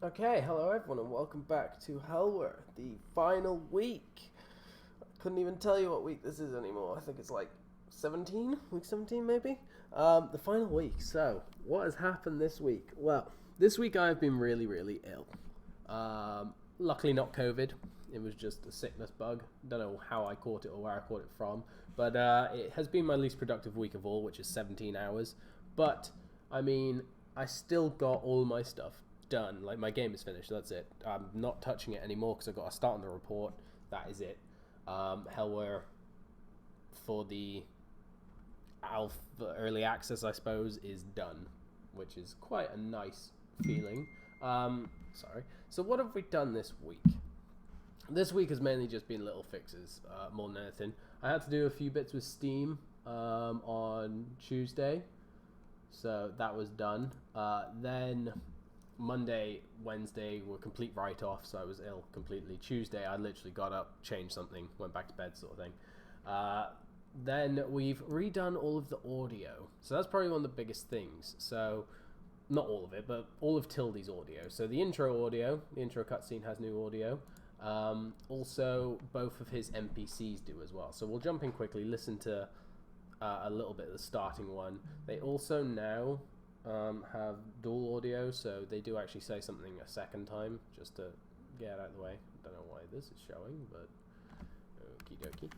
Okay, hello everyone and welcome back to Helwyr, the final week. I couldn't even tell you what week this is anymore. I think it's like 17, week 17 maybe? The final week. So, what has happened this week? Well, this week I've been really ill. Luckily not COVID. It was just a sickness bug. Don't know how I caught it or where I caught it from. But it has been my least productive week of all, which is 17 hours. But, I mean, I still got all my stuff done. Like, my game is finished. That's it. I'm not touching it anymore because I've got to start on the report. That is it. Helwyr for the alpha early access, I suppose, is done, which is quite a nice feeling. Sorry. So what have we done this week? This week has mainly just been little fixes, more than anything. I had to do a few bits with Steam on Tuesday, so that was done. Then Monday, Wednesday were complete write-off, so I was ill completely. Tuesday, I literally got up, changed something, went back to bed sort of thing. Then we've redone all of the audio. So that's probably one of the biggest things. So, not all of it, but all of Tildy's audio. So the intro audio, the intro cutscene has new audio. Also, both of his NPCs do as well. So we'll jump in quickly, listen to a little bit of the starting one. They also now have dual audio, so they do actually say something a second time, just to get it out of the way. I don't know why this is showing, but okie dokie.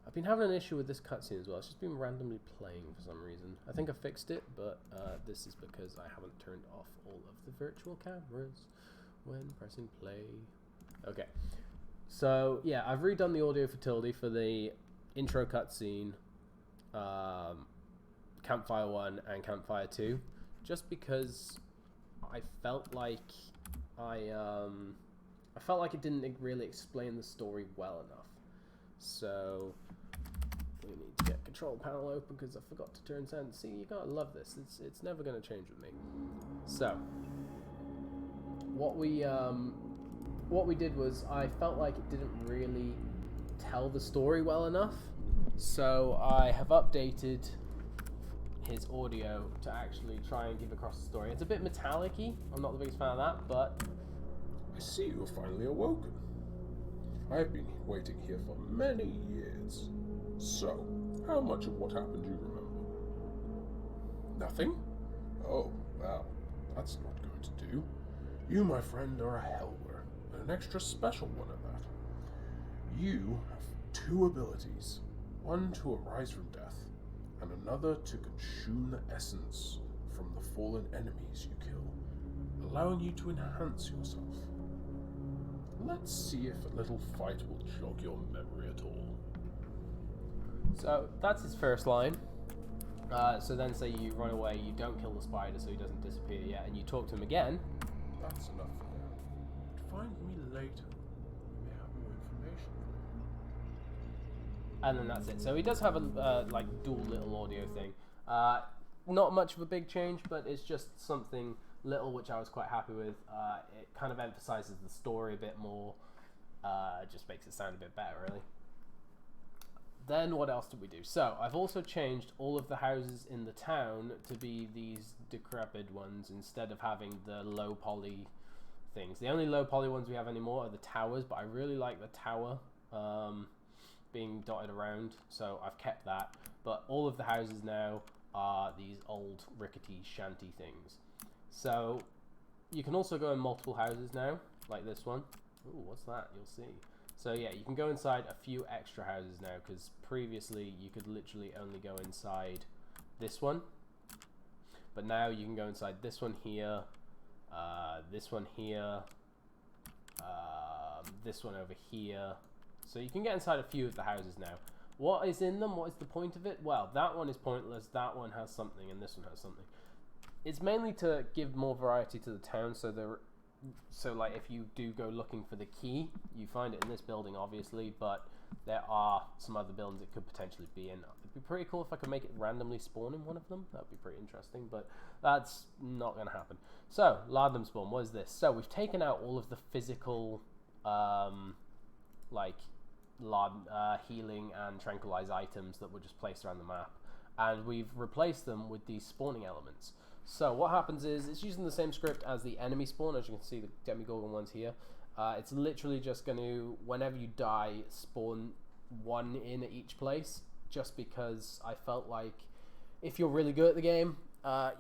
I've been having an issue with this cutscene as well. It's just been randomly playing for some reason. I think I fixed it, but this is because I haven't turned off all of the virtual cameras when pressing play. Okay. So, yeah, I've redone the audio for Tildy for the intro cutscene, Campfire 1 and Campfire 2, just because I felt like it didn't really explain the story well enough. So, we need to get control panel open because I forgot to turn sound. See, you gotta love this. It's never gonna change with me. So, what we did was I felt like it didn't really tell the story well enough, so I have updated his audio to actually try and give across the story. It's a bit metallic-y. I'm not the biggest fan of that, but I see you have finally awoken. I have been waiting here for many years. So, how much of what happened do you remember? Nothing? Oh, well, that's not going to do. You, my friend, are a Helwyr, and an extra special one at that. You have two abilities, one to arise from death, and another to consume the essence from the fallen enemies you kill, allowing you to enhance yourself. Let's see if a little fight will jog your memory at all. so that's his first line. So then say you run away, you don't kill the spider so he doesn't disappear yet, and you talk to him again. That's enough for now. But find me later. We may have more information for you. And then that's it. So he does have a like dual little audio thing. Not much of a big change, but it's just something little which I was quite happy with. It kind of emphasizes the story a bit more. Just makes it sound a bit better, really. Then what else did we do? So I've also changed all of the houses in the town to be these decrepit ones instead of having the low poly things. The only low poly ones we have anymore are the towers, but I really like the tower being dotted around, so I've kept that. But all of the houses now are these old rickety shanty things. So you can also go in multiple houses now, like this one. Ooh, what's that? You'll see. So yeah, you can go inside a few extra houses now, because previously you could literally only go inside this one. But now you can go inside this one here, this one here, this one over here. So you can get inside a few of the houses now. What is in them? What is the point of it? Well, that one is pointless, that one has something, and this one has something. It's mainly to give more variety to the town, so like if you do go looking for the key, you find it in this building obviously, but there are some other buildings it could potentially be in. It'd be pretty cool if I could make it randomly spawn in one of them. That would be pretty interesting, but that's not going to happen. So, Lardum spawn, what is this? So we've taken out all of the physical like healing and tranquilize items that were just placed around the map. and we've replaced them with these spawning elements. So what happens is it's using the same script as the enemy spawn. As you can see, the Demogorgon one's here. It's literally just going to, whenever you die, spawn one in at each place, just because I felt like if you're really good at the game,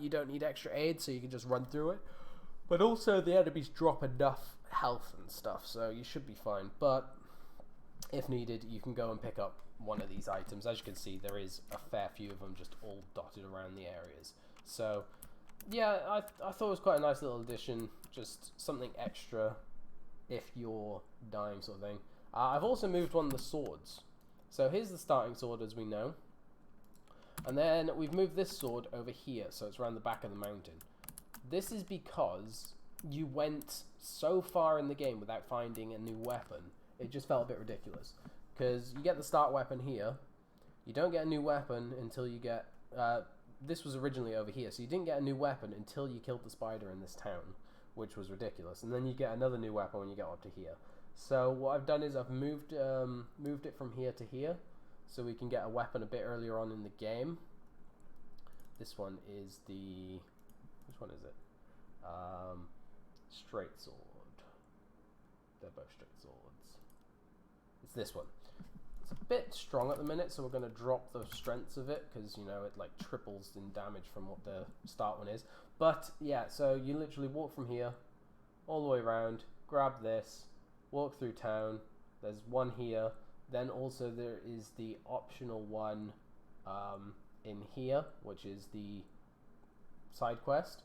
you don't need extra aid, so you can just run through it. But also the enemies drop enough health and stuff, so you should be fine. But if needed, you can go and pick up one of these items. As you can see, there is a fair few of them just all dotted around the areas. So yeah, I thought it was quite a nice little addition, just something extra if you're dying, sort of thing. I've also moved one of the swords. So here's the starting sword as we know. And then we've moved this sword over here, so it's around the back of the mountain. This is because you went so far in the game without finding a new weapon. It just felt a bit ridiculous. Because you get the start weapon here. You don't get a new weapon until you get... this was originally over here, so you didn't get a new weapon until you killed the spider in this town, which was ridiculous. And then you get another new weapon when you get up to here. So what I've done is I've moved it from here to here, so we can get a weapon a bit earlier on in the game. This one is the... which one is it? Straight sword. They're both straight swords. It's this one. It's a bit strong at the minute, so we're going to drop the strengths of it, because, you know, it like triples in damage from what the start one is. But yeah, so you literally walk from here all the way around, grab this, walk through town. There's one here. Then also there is the optional one in here, which is the side quest.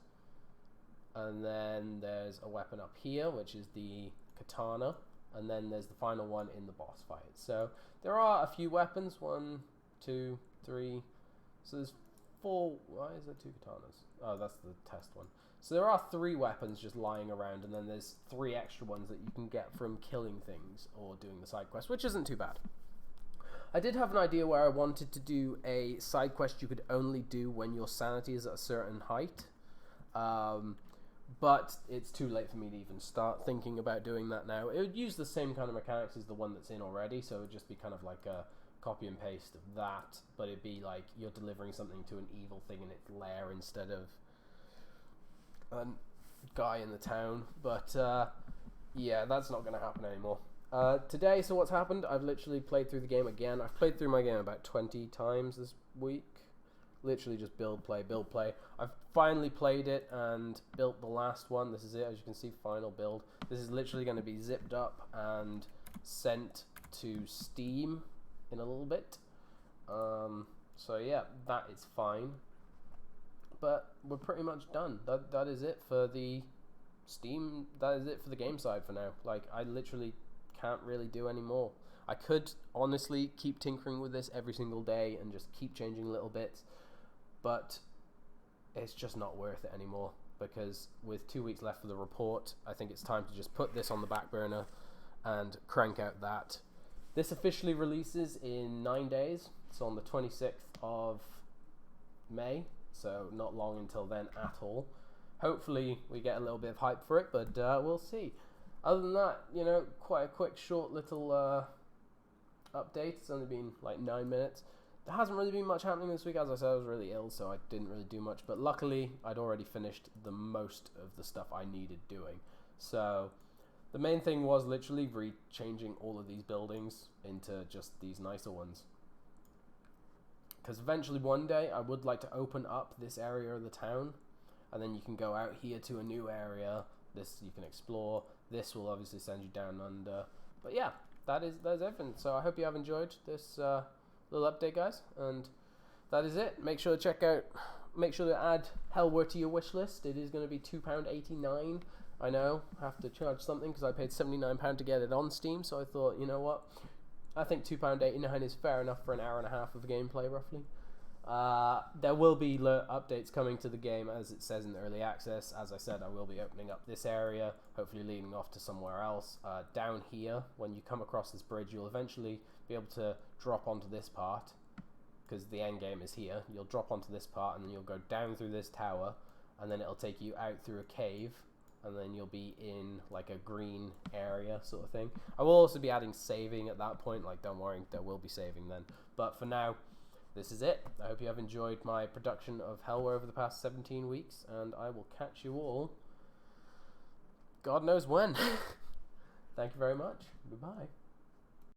And then there's a weapon up here, which is the katana. And then there's the final one in the boss fight. So there are a few weapons. 1, 2, 3. So there's 4. Why is there 2 katanas? Oh, that's the test one. So there are 3 weapons just lying around, and then there's 3 extra ones that you can get from killing things or doing the side quest, which isn't too bad. I did have an idea where I wanted to do a side quest you could only do when your sanity is at a certain height. But it's too late for me to even start thinking about doing that now. It would use the same kind of mechanics as the one that's in already, so it would just be kind of like a copy and paste of that, but it'd be like you're delivering something to an evil thing in its lair instead of a guy in the town. But yeah, that's not going to happen anymore. Today, so what's happened, I've literally played through the game again. I've played through my game about 20 times this week. Literally just build, play, build, play. I've finally played it and built the last one. This is it, as you can see, final build. This is literally going to be zipped up and sent to Steam in a little bit. So yeah, that is fine. But we're pretty much done. That is it for the Steam. That is it for the game side for now. Like, I literally can't really do any more. I could honestly keep tinkering with this every single day and just keep changing little bits, but it's just not worth it anymore, because with 2 weeks left for the report, I think it's time to just put this on the back burner and crank out that. This officially releases in 9 days, so on the 26th of May, so not long until then at all. Hopefully we get a little bit of hype for it, but we'll see. Other than that, you know, quite a quick, short little update. It's only been like 9 minutes. There hasn't really been much happening this week. As I said, I was really ill, so I didn't really do much. But luckily, I'd already finished the most of the stuff I needed doing. So the main thing was literally changing all of these buildings into just these nicer ones. Because eventually one day, I would like to open up this area of the town. And then you can go out here to a new area. This you can explore. This will obviously send you down under. But yeah, that's everything. So I hope you have enjoyed this little update, guys, and that is it. Make sure to add Helwyr to your wish list. It is going to be £2.89. I know, I have to charge something because I paid £79 to get it on Steam, so I thought, you know what, I think £2.89 is fair enough for an hour and a half of gameplay, roughly. There will be updates coming to the game, as it says in the early access. As I said, I will be opening up this area, hopefully leading off to somewhere else. Down here, when you come across this bridge, you'll eventually be able to drop onto this part, because the end game is here. You'll drop onto this part, and then you'll go down through this tower, and then it'll take you out through a cave, and then you'll be in like a green area sort of thing. I will also be adding saving at that point. Like, don't worry, there will be saving then. But for now, this is it. I hope you have enjoyed my production of Helwyr over the past 17 weeks, and I will catch you all God knows when. Thank you very much. Goodbye.